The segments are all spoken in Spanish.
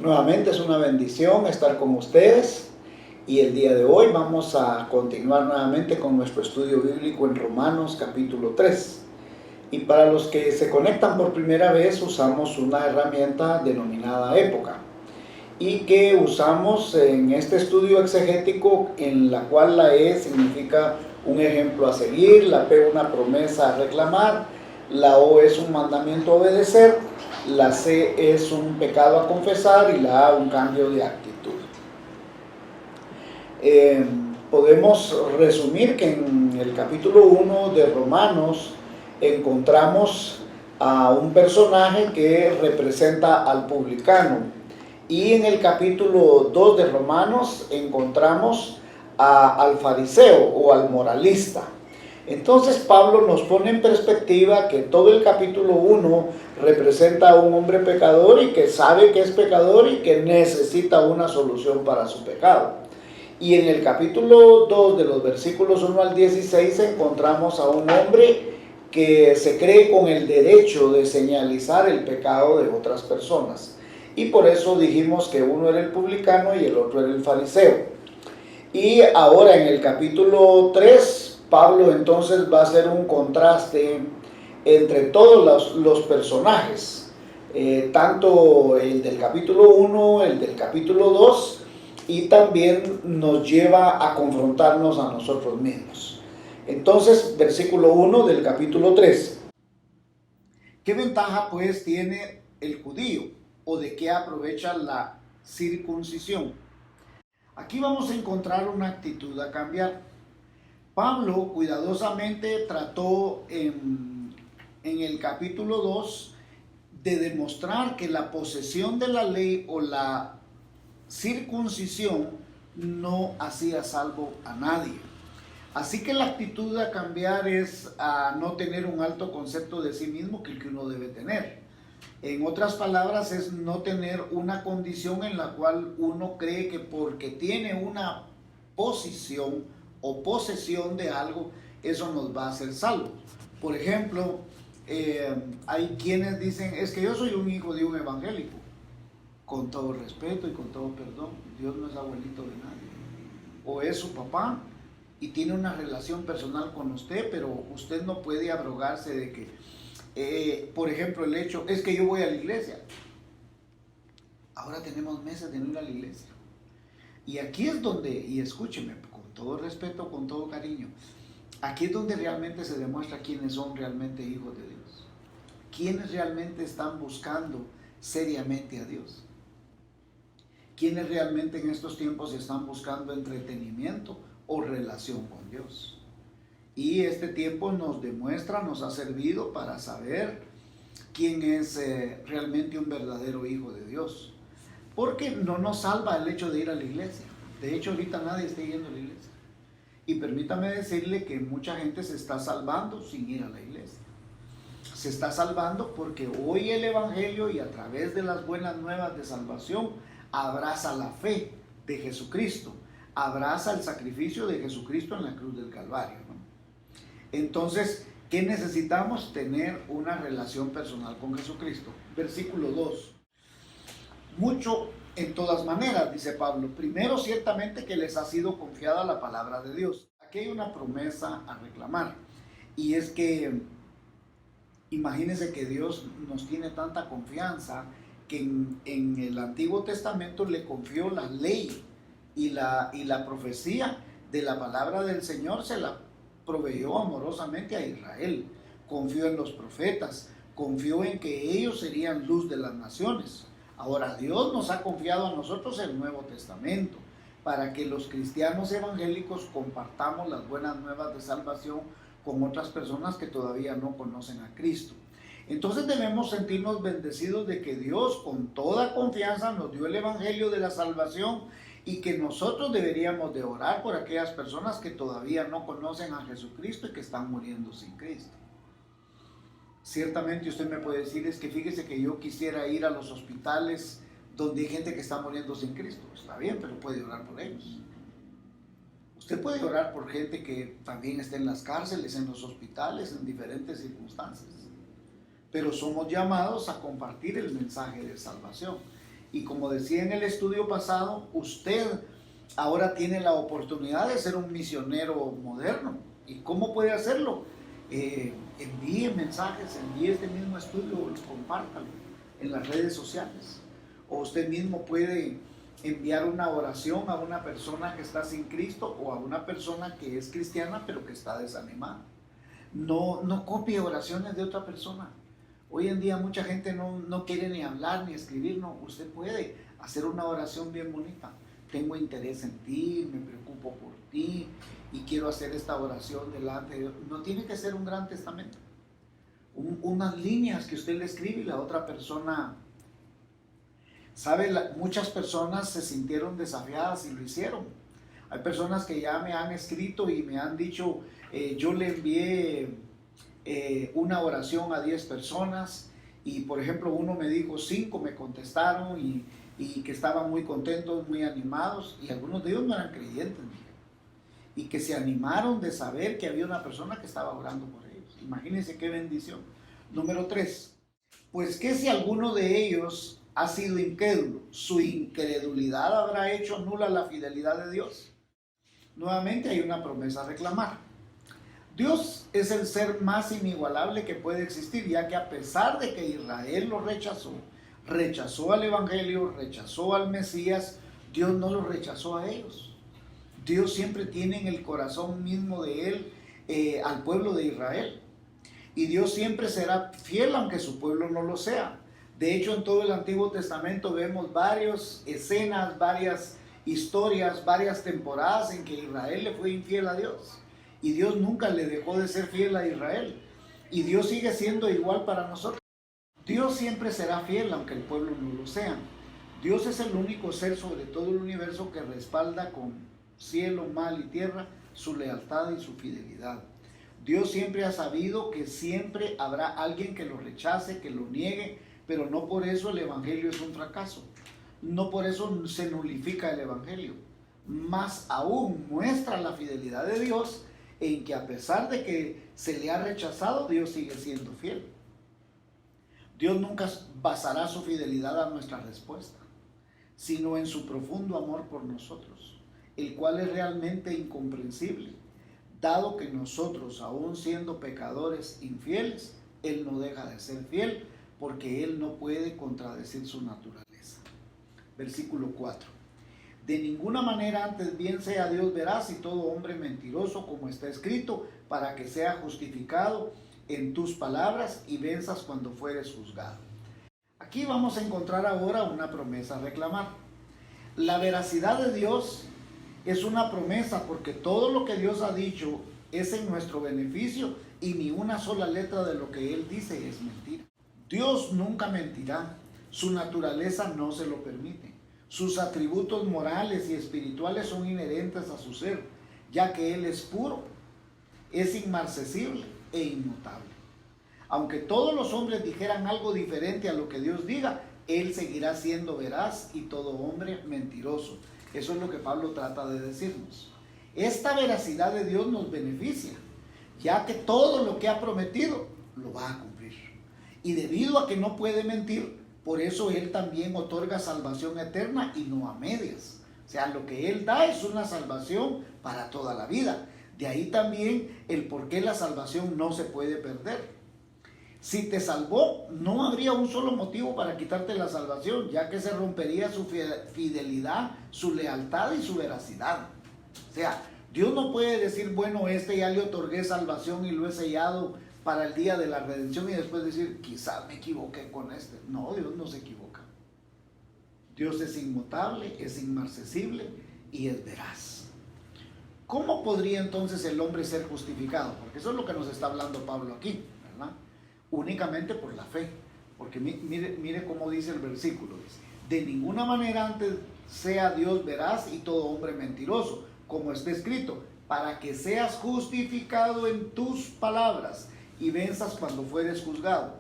Nuevamente es una bendición estar con ustedes y el día de hoy vamos a continuar nuevamente con nuestro estudio bíblico en Romanos capítulo 3. Y para los que se conectan por primera vez usamos una herramienta denominada época y que usamos en este estudio exegético en la cual la E significa un ejemplo a seguir, la P una promesa a reclamar, la O es un mandamiento a obedecer, la C es un pecado a confesar y la A un cambio de actitud. Podemos resumir que en el capítulo 1 de Romanos encontramos a un personaje que representa al publicano. Y en el capítulo 2 de Romanos encontramos al fariseo o al moralista. Entonces Pablo nos pone en perspectiva que todo el capítulo 1 representa a un hombre pecador y que sabe que es pecador y que necesita una solución para su pecado. Y en el capítulo 2 de los versículos 1 al 16 encontramos a un hombre que se cree con el derecho de señalizar el pecado de otras personas. Y por eso dijimos que uno era el publicano y el otro era el fariseo. Y ahora en el capítulo 3, Pablo entonces va a hacer un contraste entre todos los personajes, tanto el del capítulo 1, el del capítulo 2, y también nos lleva a confrontarnos a nosotros mismos. Entonces, versículo 1 del capítulo 3. ¿Qué ventaja pues tiene el judío? ¿O de qué aprovecha la circuncisión? Aquí vamos a encontrar una actitud a cambiar. Pablo cuidadosamente trató en el capítulo 2 de demostrar que la posesión de la ley o la circuncisión no hacía salvo a nadie. Así que la actitud a cambiar es a no tener un alto concepto de sí mismo que el que uno debe tener. En otras palabras, es no tener una condición en la cual uno cree que porque tiene una posición o posesión de algo, eso nos va a hacer salvos. Por ejemplo, hay quienes dicen, es que yo soy un hijo de un evangélico. Con todo respeto y con todo perdón, Dios no es abuelito de nadie. O es su papá y tiene una relación personal con usted, pero usted no puede abrogarse de que, por ejemplo, el hecho es que yo voy a la iglesia. Ahora tenemos meses de no ir a la iglesia. Y aquí es donde, y escúcheme, con todo respeto, con todo cariño, aquí es donde realmente se demuestra quiénes son realmente hijos de Dios. Quiénes realmente están buscando seriamente a Dios. Quienes realmente en estos tiempos están buscando entretenimiento o relación con Dios. Y este tiempo nos demuestra, nos ha servido para saber quién es realmente un verdadero hijo de Dios. Porque no nos salva el hecho de ir a la iglesia. De hecho, ahorita nadie está yendo a la iglesia. Y permítame decirle que mucha gente se está salvando sin ir a la iglesia. Se está salvando porque oye el evangelio y a través de las buenas nuevas de salvación abraza la fe de Jesucristo, abraza el sacrificio de Jesucristo en la cruz del Calvario, ¿no? Entonces, ¿qué necesitamos? Tener una relación personal con Jesucristo. Versículo 2. Mucho en todas maneras, dice Pablo. Primero, ciertamente que les ha sido confiada la palabra de Dios. Aquí hay una promesa a reclamar. Y es que imagínense que Dios nos tiene tanta confianza que en el Antiguo Testamento le confió la ley y la profecía de la palabra del Señor, se la proveyó amorosamente a Israel. Confió en los profetas, confió en que ellos serían luz de las naciones. Ahora Dios nos ha confiado a nosotros el Nuevo Testamento para que los cristianos evangélicos compartamos las buenas nuevas de salvación con otras personas que todavía no conocen a Cristo. Entonces debemos sentirnos bendecidos de que Dios con toda confianza nos dio el evangelio de la salvación y que nosotros deberíamos de orar por aquellas personas que todavía no conocen a Jesucristo y que están muriendo sin Cristo. Ciertamente usted me puede decir, es que fíjese que yo quisiera ir a los hospitales donde hay gente que está muriendo sin Cristo. Está bien, pero puede orar por ellos. Usted puede orar por gente que también está en las cárceles, en los hospitales, en diferentes circunstancias. Pero somos llamados a compartir el mensaje de salvación. Y como decía en el estudio pasado, usted ahora tiene la oportunidad de ser un misionero moderno. ¿Y cómo puede hacerlo? Envíe mensajes, envíe este mismo estudio, compártalo en las redes sociales. O usted mismo puede enviar una oración a una persona que está sin Cristo o a una persona que es cristiana pero que está desanimada. No copie oraciones de otra persona. Hoy en día mucha gente no quiere ni hablar ni escribir. No, usted puede hacer una oración bien bonita. Tengo interés en ti, me preocupo por ti y quiero hacer esta oración delante de Dios. No tiene que ser un gran testamento. Unas líneas que usted le escribe y la otra persona, ¿sabe? Muchas personas se sintieron desafiadas y lo hicieron. Hay personas que ya me han escrito y me han dicho, yo le envié una oración a 10 personas y por ejemplo uno me dijo, 5 me contestaron y que estaban muy contentos, muy animados, y algunos de ellos no eran creyentes, y que se animaron de saber que había una persona que estaba orando por ellos. Imagínense qué bendición. Número 3, pues que si alguno de ellos ha sido incrédulo, su incredulidad habrá hecho nula la fidelidad de Dios. Nuevamente hay una promesa a reclamar. Dios es el ser más inigualable que puede existir, ya que a pesar de que Israel lo rechazó al Evangelio, rechazó al Mesías, Dios no lo rechazó a ellos. Dios siempre tiene en el corazón mismo de Él al pueblo de Israel. Y Dios siempre será fiel aunque su pueblo no lo sea. De hecho, en todo el Antiguo Testamento vemos varias escenas, varias historias, varias temporadas en que Israel le fue infiel a Dios. Y Dios nunca le dejó de ser fiel a Israel. Y Dios sigue siendo igual para nosotros. Dios siempre será fiel aunque el pueblo no lo sea. Dios es el único ser sobre todo el universo que respalda con cielo, mar y tierra su lealtad y su fidelidad. Dios siempre ha sabido que siempre habrá alguien que lo rechace, que lo niegue, pero no por eso el Evangelio es un fracaso. No por eso se nulifica el Evangelio. Más aún muestra la fidelidad de Dios en que a pesar de que se le ha rechazado, Dios sigue siendo fiel. Dios nunca basará su fidelidad a nuestra respuesta, sino en su profundo amor por nosotros, el cual es realmente incomprensible, dado que nosotros, aún siendo pecadores infieles, Él no deja de ser fiel, porque Él no puede contradecir su naturaleza. Versículo 4. De ninguna manera antes bien sea Dios veraz y todo hombre mentiroso, como está escrito, para que sea justificado en tus palabras y venzas cuando fueres juzgado. Aquí vamos a encontrar ahora una promesa a reclamar. La veracidad de Dios es una promesa porque todo lo que Dios ha dicho es en nuestro beneficio y ni una sola letra de lo que Él dice es mentira. Dios nunca mentirá, su naturaleza no se lo permite. Sus atributos morales y espirituales son inherentes a su ser, ya que Él es puro, es inmarcesible e inmutable. Aunque todos los hombres dijeran algo diferente a lo que Dios diga, Él seguirá siendo veraz y todo hombre mentiroso. Eso es lo que Pablo trata de decirnos. Esta veracidad de Dios nos beneficia, ya que todo lo que ha prometido lo va a cumplir. Y debido a que no puede mentir, por eso Él también otorga salvación eterna y no a medias. O sea, lo que Él da es una salvación para toda la vida. De ahí también el por qué la salvación no se puede perder. Si te salvó, no habría un solo motivo para quitarte la salvación, ya que se rompería su fidelidad, su lealtad y su veracidad. O sea, Dios no puede decir, bueno, ya le otorgué salvación y lo he sellado para el día de la redención y después decir, quizás me equivoqué con este. No, Dios no se equivoca. Dios es inmutable, es inmarcesible y es veraz. ¿Cómo podría entonces el hombre ser justificado? Porque eso es lo que nos está hablando Pablo aquí, ¿verdad? Únicamente por la fe. Porque mire cómo dice el versículo. Dice, de ninguna manera antes sea Dios veraz y todo hombre mentiroso, como está escrito, para que seas justificado en tus palabras y venzas cuando fueres juzgado.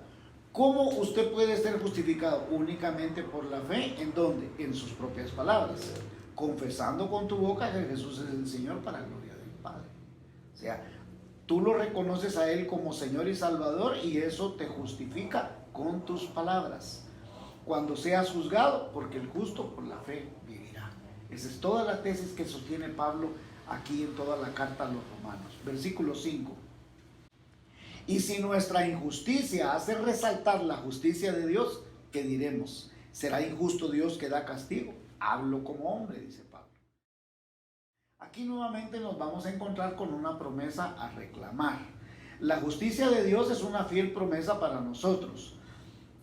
¿Cómo usted puede ser justificado? Únicamente por la fe. ¿En dónde? En sus propias palabras. Confesando con tu boca que Jesús es el Señor para gloria del Padre. O sea, tú lo reconoces a Él como Señor y Salvador y eso te justifica con tus palabras. cuando seas juzgado, porque el justo por la fe vivirá. Esa es toda la tesis que sostiene Pablo aquí en toda la carta a los romanos. Versículo 5. Y si nuestra injusticia hace resaltar la justicia de Dios, ¿qué diremos? ¿Será injusto Dios que da castigo? Hablo como hombre, dice Pablo. Aquí nuevamente nos vamos a encontrar con una promesa a reclamar. La justicia de Dios es una fiel promesa para nosotros.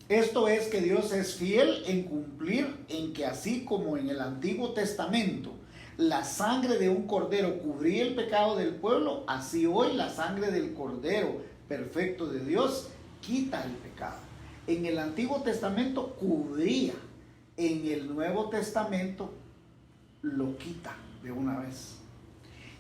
Esto es que Dios es fiel en cumplir en que así como en el Antiguo Testamento la sangre de un cordero cubría el pecado del pueblo, así hoy la sangre del cordero perfecto de Dios quita el pecado. En el Antiguo Testamento cubría, en el Nuevo Testamento lo quita de una vez.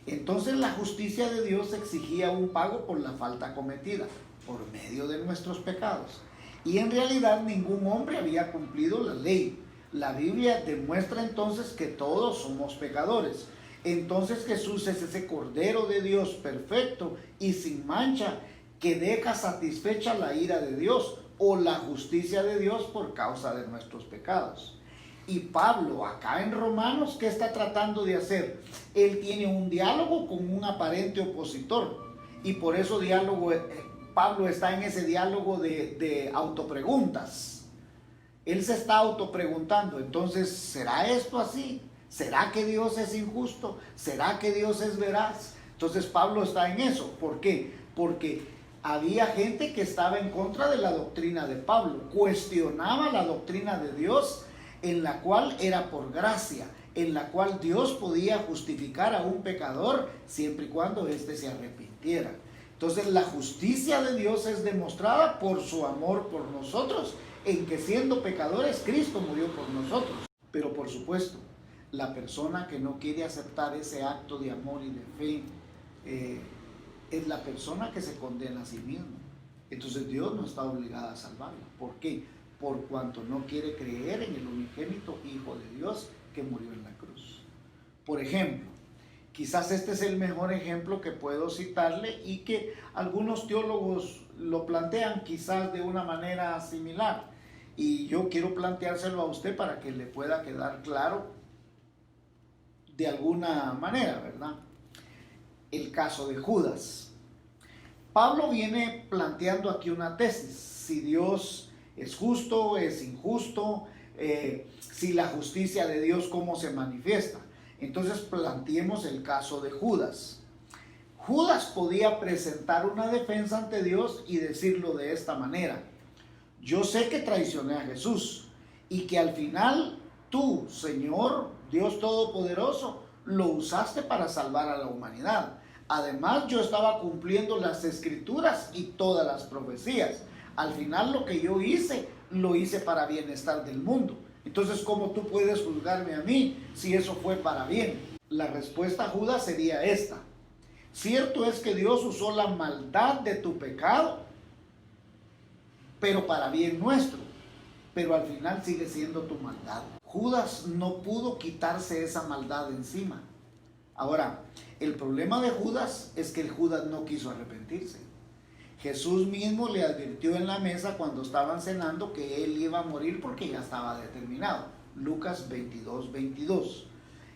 Entonces la justicia de Dios exigía un pago por la falta cometida, por medio de nuestros pecados. Y en realidad ningún hombre había cumplido la ley. La Biblia demuestra entonces que todos somos pecadores. Entonces Jesús es ese Cordero de Dios perfecto y sin mancha que deja satisfecha la ira de Dios o la justicia de Dios por causa de nuestros pecados. Y Pablo acá en Romanos, ¿qué está tratando de hacer? Él tiene un diálogo con un aparente opositor y por eso Pablo está en ese diálogo de autopreguntas. Él se está autopreguntando, entonces, ¿será esto así? ¿Será que Dios es injusto? ¿Será que Dios es veraz? Entonces Pablo está en eso. ¿Por qué? Porque había gente que estaba en contra de la doctrina de Pablo, cuestionaba la doctrina de Dios, en la cual era por gracia, en la cual Dios podía justificar a un pecador siempre y cuando éste se arrepintiera. Entonces la justicia de Dios es demostrada por su amor por nosotros, en que siendo pecadores Cristo murió por nosotros. Pero por supuesto, la persona que no quiere aceptar ese acto de amor y de fe es la persona que se condena a sí mismo. Entonces Dios no está obligado a salvarla. ¿Por qué? Por cuanto no quiere creer en el unigénito Hijo de Dios que murió en la cruz. Por ejemplo, quizás este es el mejor ejemplo que puedo citarle y que algunos teólogos lo plantean quizás de una manera similar. Y yo quiero planteárselo a usted para que le pueda quedar claro de alguna manera, ¿verdad? El caso de Judas. Pablo viene planteando aquí una tesis. Si Dios es justo, es injusto, si la justicia de Dios cómo se manifiesta. Entonces planteemos el caso de Judas. Judas podía presentar una defensa ante Dios y decirlo de esta manera: yo sé que traicioné a Jesús y que al final tú, Señor Dios Todopoderoso, lo usaste para salvar a la humanidad. Además, yo estaba cumpliendo las escrituras y todas las profecías. Al final lo que yo hice, lo hice para bienestar del mundo. Entonces, ¿cómo tú puedes juzgarme a mí si eso fue para bien? La respuesta a Judas sería esta: cierto es que Dios usó la maldad de tu pecado, pero para bien nuestro. Pero al final sigue siendo tu maldad. Judas no pudo quitarse esa maldad de encima. Ahora, el problema de Judas es que el Judas no quiso arrepentirse. Jesús mismo le advirtió en la mesa cuando estaban cenando que él iba a morir porque ya estaba determinado. Lucas 22:22.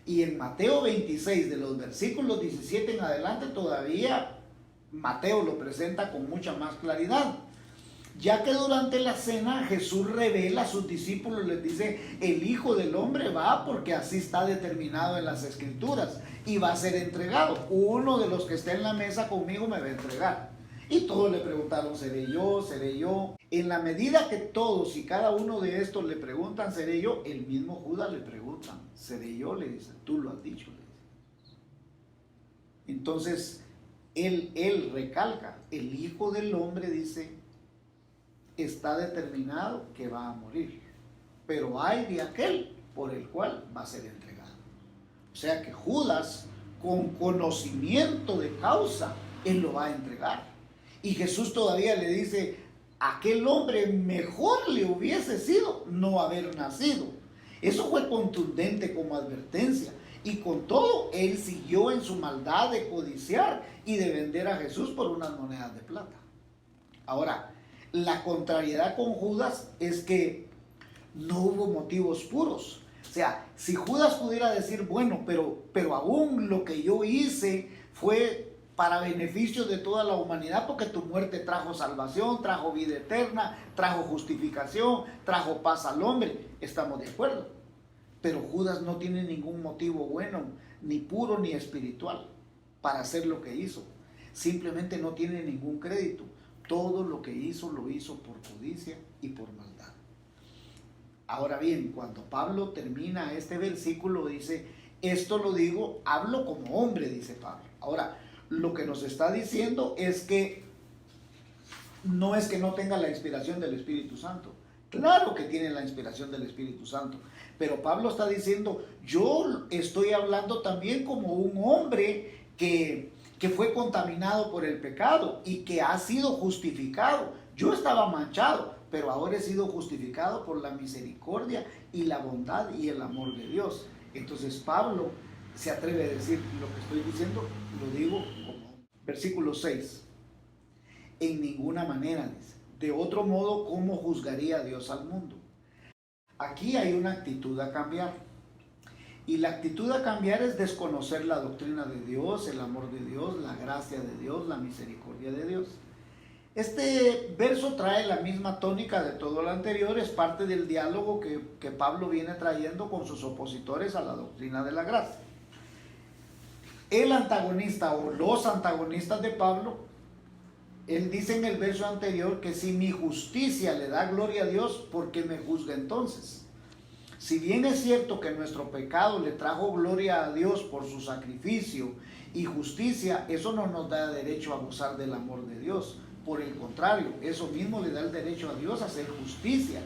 Y en Mateo 26, de los versículos 17 en adelante, todavía Mateo lo presenta con mucha más claridad. Ya que durante la cena Jesús revela a sus discípulos, les dice: el Hijo del Hombre va porque así está determinado en las Escrituras y va a ser entregado. Uno de los que esté en la mesa conmigo me va a entregar. Y todos le preguntaron: ¿seré yo? ¿Seré yo? En la medida que todos y cada uno de estos le preguntan: ¿seré yo? El mismo Judas le pregunta: ¿seré yo? Le dice: tú lo has dicho, le dice. Entonces él recalca: el Hijo del Hombre, dice, está determinado que va a morir, pero hay de aquel por el cual va a ser entregado. O sea que Judas, con conocimiento de causa, él lo va a entregar. Y Jesús todavía le dice: aquel hombre mejor le hubiese sido no haber nacido. Eso fue contundente como advertencia. Y con todo, él siguió en su maldad de codiciar y de vender a Jesús por unas monedas de plata. Ahora, la contrariedad con Judas es que no hubo motivos puros. O sea, si Judas pudiera decir, bueno, pero aún lo que yo hice fue para beneficio de toda la humanidad, porque tu muerte trajo salvación, trajo vida eterna, trajo justificación, trajo paz al hombre, estamos de acuerdo. Pero Judas no tiene ningún motivo bueno, ni puro ni espiritual, para hacer lo que hizo. Simplemente no tiene ningún crédito. Todo lo que hizo, lo hizo por codicia y por maldad. Ahora bien, cuando Pablo termina este versículo, dice, esto lo digo, hablo como hombre, dice Pablo. Ahora, lo que nos está diciendo es que no es que no tenga la inspiración del Espíritu Santo. Claro que tiene la inspiración del Espíritu Santo. Pero Pablo está diciendo, yo estoy hablando también como un hombre que fue contaminado por el pecado y que ha sido justificado. Yo estaba manchado, pero ahora he sido justificado por la misericordia y la bondad y el amor de Dios. Entonces Pablo se atreve a decir, lo que estoy diciendo, lo digo como versículo 6. En ninguna manera, dice. De otro modo, ¿cómo juzgaría Dios al mundo? Aquí hay una actitud a cambiar. Y la actitud a cambiar es desconocer la doctrina de Dios, el amor de Dios, la gracia de Dios, la misericordia de Dios. Este verso trae la misma tónica de todo lo anterior, es parte del diálogo que Pablo viene trayendo con sus opositores a la doctrina de la gracia. El antagonista o los antagonistas de Pablo, él dice en el verso anterior que si mi justicia le da gloria a Dios, ¿por qué me juzga entonces? Si bien es cierto que nuestro pecado le trajo gloria a Dios por su sacrificio y justicia, eso no nos da derecho a gozar del amor de Dios. Por el contrario, eso mismo le da el derecho a Dios a hacer justicia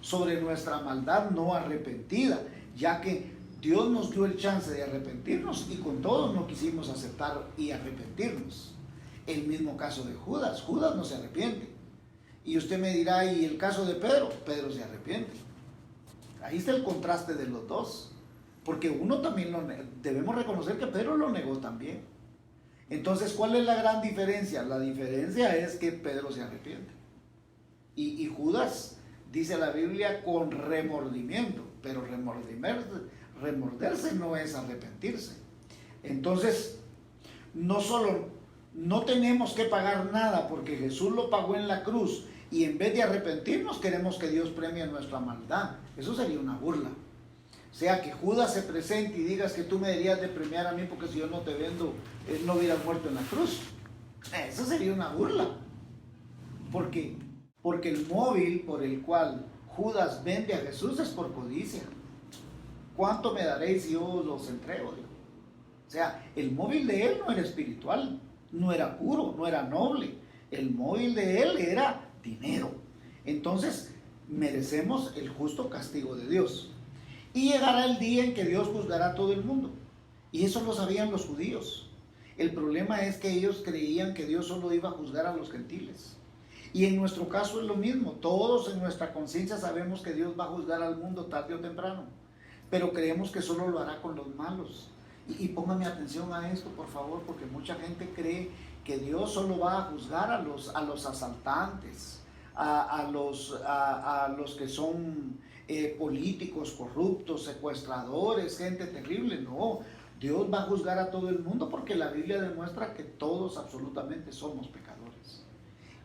sobre nuestra maldad no arrepentida, ya que Dios nos dio el chance de arrepentirnos y con todos no quisimos aceptar y arrepentirnos. El mismo caso de Judas, Judas no se arrepiente. Y usted me dirá, ¿y el caso de Pedro? Pedro se arrepiente. Ahí está el contraste de los dos, porque uno también debemos reconocer que Pedro lo negó también. Entonces, ¿cuál es la gran diferencia? La diferencia es que Pedro se arrepiente. Y Judas, dice la Biblia, con remordimiento, pero remorderse no es arrepentirse. Entonces, no tenemos que pagar nada porque Jesús lo pagó en la cruz y en vez de arrepentirnos queremos que Dios premie nuestra maldad. Eso sería una burla. O sea, que Judas se presente y digas que tú me deberías de premiar a mí porque si yo no te vendo, no hubieras muerto en la cruz. Eso sería una burla. Porque el móvil por el cual Judas vende a Jesús es por codicia. ¿Cuánto me daréis si yo los entrego? Digo. O sea, el móvil de él no era espiritual, no era puro, no era noble. El móvil de él era dinero. Entonces, merecemos el justo castigo de Dios. Y llegará el día en que Dios juzgará a todo el mundo. Y eso lo sabían los judíos. El problema es que ellos creían que Dios solo iba a juzgar a los gentiles. Y en nuestro caso es lo mismo. Todos en nuestra conciencia sabemos que Dios va a juzgar al mundo tarde o temprano. Pero creemos que solo lo hará con los malos. Y póngame atención a esto, por favor, porque mucha gente cree que Dios solo va a juzgar a los asaltantes, a los que son políticos corruptos, secuestradores, gente terrible. No, Dios va a juzgar a todo el mundo porque la Biblia demuestra que todos absolutamente somos pecadores.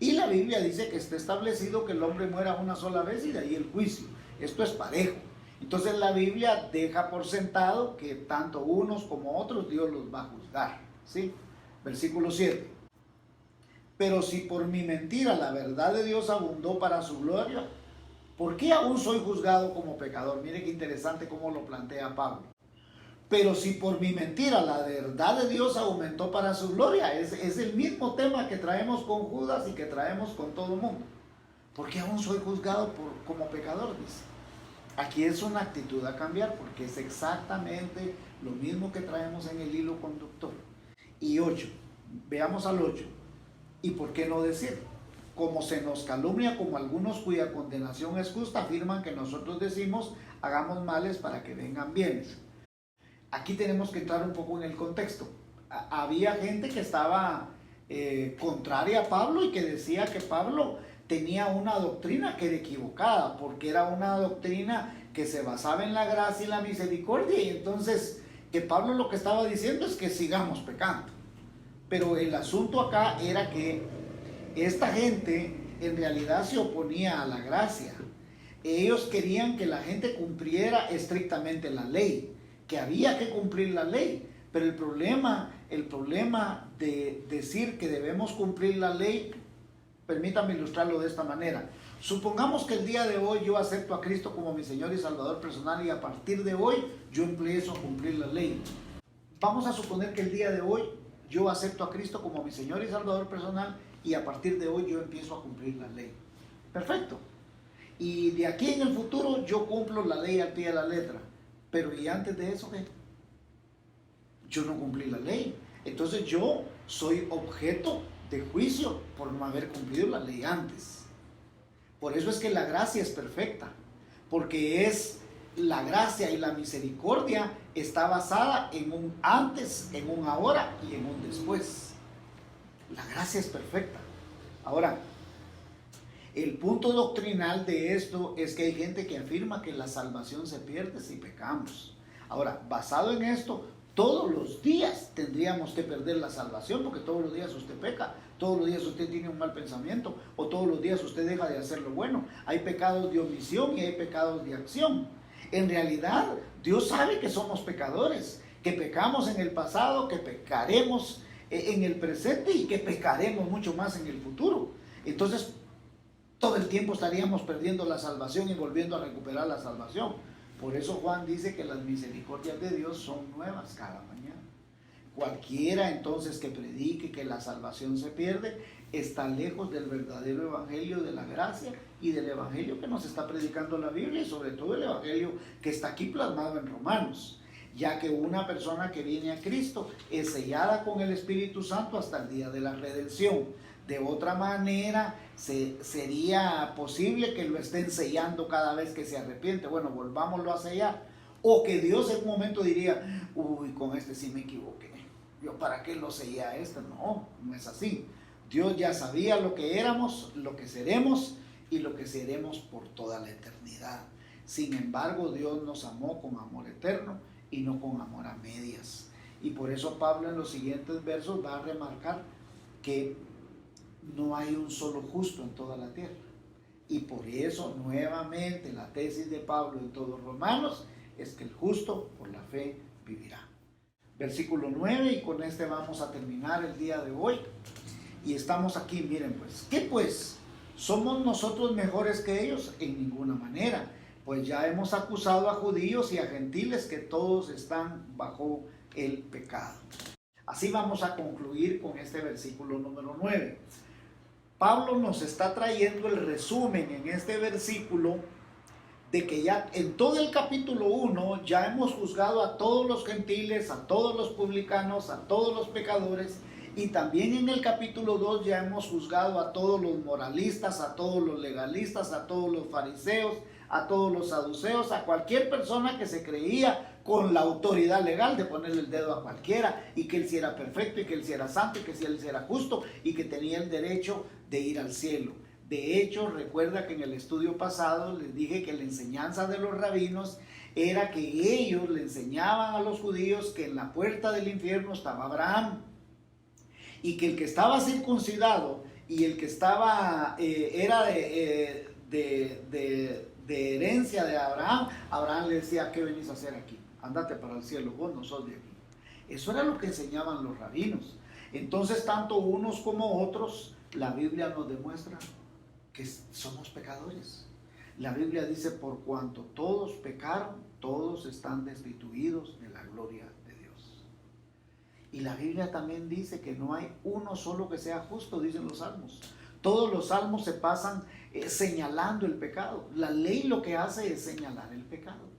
Y la Biblia dice que está establecido que el hombre muera una sola vez y de ahí el juicio. Esto es parejo. Entonces la Biblia deja por sentado que tanto unos como otros Dios los va a juzgar, ¿sí? Versículo 7. Pero si por mi mentira la verdad de Dios abundó para su gloria, ¿por qué aún soy juzgado como pecador? Mire qué interesante cómo lo plantea Pablo. Pero si por mi mentira la verdad de Dios aumentó para su gloria, es el mismo tema que traemos con Judas y que traemos con todo el mundo. ¿Por qué aún soy juzgado como pecador? Dice. Aquí es una actitud a cambiar porque es exactamente lo mismo que traemos en el hilo conductor. Y 8, veamos al 8. ¿Y por qué no decir? Como se nos calumnia como algunos cuya condenación es justa, afirman que nosotros decimos hagamos males para que vengan bienes. Aquí tenemos que entrar un poco en el contexto. Había gente que estaba contraria a Pablo y que decía que Pablo tenía una doctrina que era equivocada, porque era una doctrina que se basaba en la gracia y la misericordia, y entonces que Pablo lo que estaba diciendo es que sigamos pecando. Pero el asunto acá era que esta gente en realidad se oponía a la gracia. Ellos querían que la gente cumpliera estrictamente la ley, que había que cumplir la ley. Pero el problema de decir que debemos cumplir la ley, permítame ilustrarlo de esta manera. Supongamos que el día de hoy yo acepto a Cristo como mi Señor y Salvador personal, y a partir de hoy yo empiezo a cumplir la ley. Vamos a suponer que el día de hoy yo acepto a Cristo como mi Señor y Salvador personal, y a partir de hoy yo empiezo a cumplir la ley. Perfecto. Y de aquí en el futuro yo cumplo la ley al pie de la letra. Pero ¿y antes de eso qué? Yo no cumplí la ley. Entonces yo soy objeto de juicio por no haber cumplido la ley antes. Por eso es que la gracia es perfecta, porque es la gracia y la misericordia está basada en un antes, en un ahora y en un después. La gracia es perfecta. Ahora, el punto doctrinal de esto es que hay gente que afirma que la salvación se pierde si pecamos. Ahora, basado en esto, todos los días tendríamos que perder la salvación, porque todos los días usted peca, todos los días usted tiene un mal pensamiento, o todos los días usted deja de hacer lo bueno. Hay pecados de omisión y hay pecados de acción. En realidad, Dios sabe que somos pecadores, que pecamos en el pasado, que pecaremos en el presente y que pecaremos mucho más en el futuro. Entonces, todo el tiempo estaríamos perdiendo la salvación y volviendo a recuperar la salvación. Por eso Juan dice que las misericordias de Dios son nuevas cada mañana. Cualquiera entonces que predique que la salvación se pierde está lejos del verdadero evangelio de la gracia y del evangelio que nos está predicando la Biblia, y sobre todo el evangelio que está aquí plasmado en Romanos, ya que una persona que viene a Cristo es sellada con el Espíritu Santo hasta el día de la redención. De otra manera, sería posible que lo estén sellando cada vez que se arrepiente. Bueno, volvámoslo a sellar. O que Dios en un momento diría, uy, con este sí me equivoqué. ¿Yo para qué lo sellé a este? No, no es así. Dios ya sabía lo que éramos, lo que seremos y lo que seremos por toda la eternidad. Sin embargo, Dios nos amó con amor eterno y no con amor a medias. Y por eso Pablo en los siguientes versos va a remarcar que no hay un solo justo en toda la tierra. Y por eso nuevamente la tesis de Pablo en todos Romanos es que el justo por la fe vivirá. Versículo 9, y con este vamos a terminar el día de hoy. Y estamos aquí, miren pues, ¿qué pues? ¿Somos nosotros mejores que ellos? En ninguna manera, pues ya hemos acusado a judíos y a gentiles que todos están bajo el pecado. Así vamos a concluir con este versículo número 9. Pablo nos está trayendo el resumen en este versículo de que ya en todo el capítulo 1 ya hemos juzgado a todos los gentiles, a todos los publicanos, a todos los pecadores, y también en el capítulo 2 ya hemos juzgado a todos los moralistas, a todos los legalistas, a todos los fariseos, a todos los saduceos, a cualquier persona que se creía con la autoridad legal de ponerle el dedo a cualquiera, y que él sí era perfecto, y que él sí era santo, y que él sí era justo, y que tenía el derecho de ir al cielo. De hecho, recuerda que en el estudio pasado les dije que la enseñanza de los rabinos era que ellos le enseñaban a los judíos que en la puerta del infierno estaba Abraham, y que el que estaba circuncidado y el que estaba era de herencia de Abraham, Abraham le decía, ¿qué venís a hacer aquí? Ándate para el cielo, vos no sos de aquí. Eso era lo que enseñaban los rabinos. Entonces, tanto unos como otros, la Biblia nos demuestra que somos pecadores. La Biblia dice, por cuanto todos pecaron, todos están destituidos de la gloria de Dios. Y la Biblia también dice que no hay uno solo que sea justo, dicen los salmos. Todos los salmos se pasan señalando el pecado. La ley lo que hace es señalar el pecado.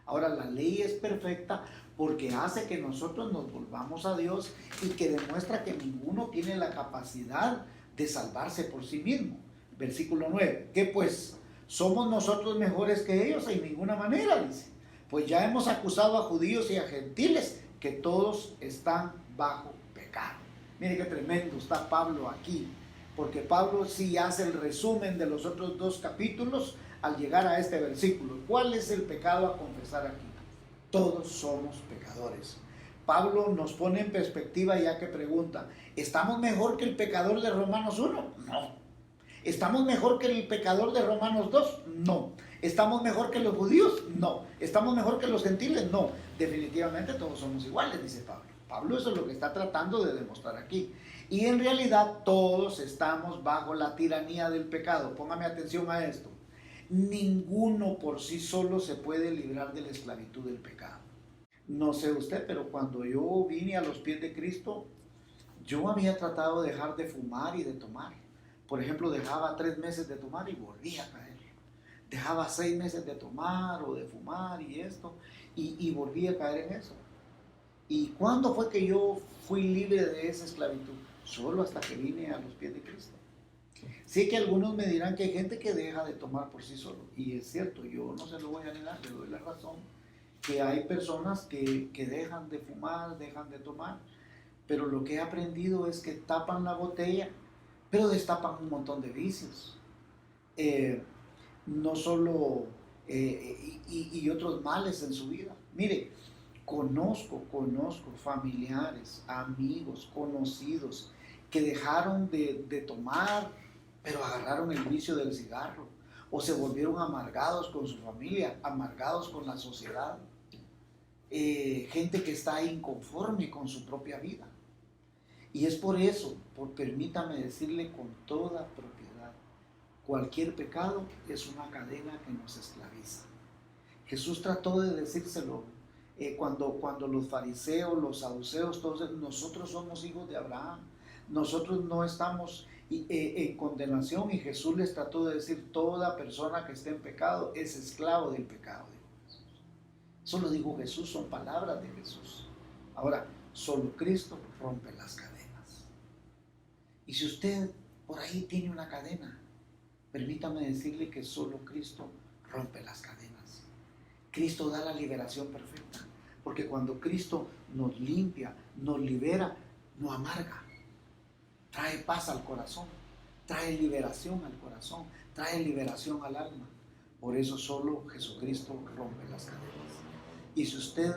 Ahora, la ley es perfecta porque hace que nosotros nos volvamos a Dios, y que demuestra que ninguno tiene la capacidad de salvarse por sí mismo. Versículo 9. ¿Qué pues? ¿Somos nosotros mejores que ellos? En ninguna manera, dice. Pues ya hemos acusado a judíos y a gentiles que todos están bajo pecado. Mire qué tremendo está Pablo aquí. porque Pablo sí hace el resumen de los otros dos capítulos al llegar a este versículo. ¿Cuál es el pecado a confesar aquí? Todos somos pecadores. Pablo nos pone en perspectiva ya que pregunta, ¿estamos mejor que el pecador de Romanos 1? No. ¿Estamos mejor que el pecador de Romanos 2? No. ¿Estamos mejor que los judíos? No. ¿Estamos mejor que los gentiles? No. Definitivamente todos somos iguales, dice Pablo. Pablo eso es lo que está tratando de demostrar aquí. Y en realidad todos estamos bajo la tiranía del pecado. Póngame atención a esto. Ninguno por sí solo se puede librar de la esclavitud del pecado. No sé usted, pero cuando yo vine a los pies de Cristo, yo había tratado de dejar de fumar y de tomar. Por ejemplo, dejaba 3 meses de tomar y volvía a caer. Dejaba 6 meses de tomar o de fumar y esto, y volvía a caer en eso. ¿Y cuándo fue que yo fui libre de esa esclavitud? Solo hasta que vine a los pies de Cristo. Sí que algunos me dirán que hay gente que deja de tomar por sí solo, y es cierto, yo no se lo voy a negar, le doy la razón, que hay personas que dejan de fumar, dejan de tomar, pero lo que he aprendido es que tapan la botella, pero destapan un montón de vicios, no solo, y otros males en su vida. Mire, conozco familiares, amigos, conocidos, que dejaron de tomar, pero agarraron el vicio del cigarro, o se volvieron amargados con su familia, amargados con la sociedad. Gente que está inconforme con su propia vida. Y es por eso, permítame decirle con toda propiedad, cualquier pecado es una cadena que nos esclaviza. Jesús trató de decírselo cuando los fariseos, los saduceos, todos, nosotros somos hijos de Abraham, nosotros no estamos en condenación, y Jesús les trató de decir, toda persona que esté en pecado es esclavo del pecado. Eso lo dijo Jesús, son palabras de Jesús. Ahora, solo Cristo rompe las cadenas. Y si usted por ahí tiene una cadena, permítame decirle que solo Cristo rompe las cadenas. Cristo da la liberación perfecta, porque cuando Cristo nos limpia, nos libera, no amarga, trae paz al corazón, trae liberación al corazón, trae liberación al alma. Por eso solo Jesucristo rompe las cadenas. Y si usted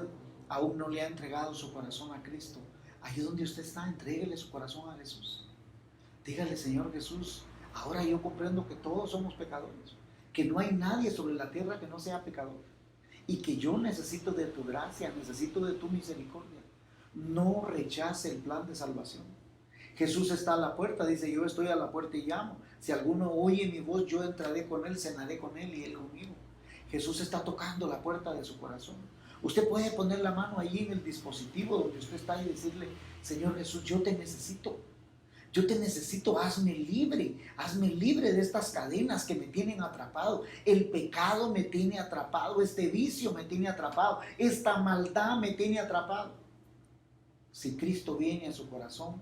aún no le ha entregado su corazón a Cristo, ahí donde usted está, entréguele su corazón a Jesús. Dígale, Señor Jesús, ahora yo comprendo que todos somos pecadores, que no hay nadie sobre la tierra que no sea pecador, y que yo necesito de tu gracia, necesito de tu misericordia. No rechace el plan de salvación. Jesús está a la puerta, dice, yo estoy a la puerta y llamo. Si alguno oye mi voz, yo entraré con él, cenaré con él y él conmigo. Jesús está tocando la puerta de su corazón. Usted puede poner la mano allí en el dispositivo donde usted está y decirle, Señor Jesús, yo te necesito, hazme libre de estas cadenas que me tienen atrapado. El pecado me tiene atrapado, este vicio me tiene atrapado, esta maldad me tiene atrapado. Si Cristo viene a su corazón,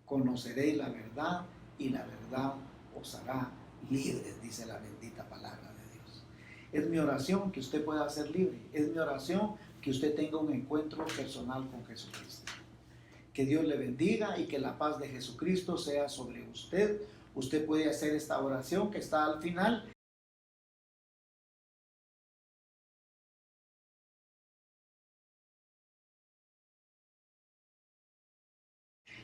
conoceréis la verdad y la verdad os hará libres, dice la bendita palabra de Dios. Es mi oración que usted pueda ser libre, es mi oración que usted tenga un encuentro personal con Jesucristo. Que Dios le bendiga y que la paz de Jesucristo sea sobre usted. Usted puede hacer esta oración que está al final.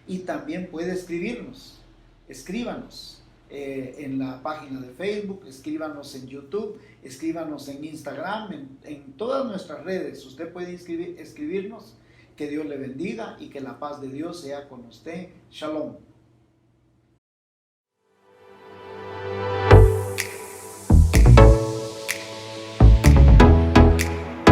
Y también puede escribirnos. Escríbanos en la página de Facebook, escríbanos en YouTube, escríbanos en Instagram, en todas nuestras redes. Usted puede escribirnos. Que Dios le bendiga y que la paz de Dios sea con usted. Shalom.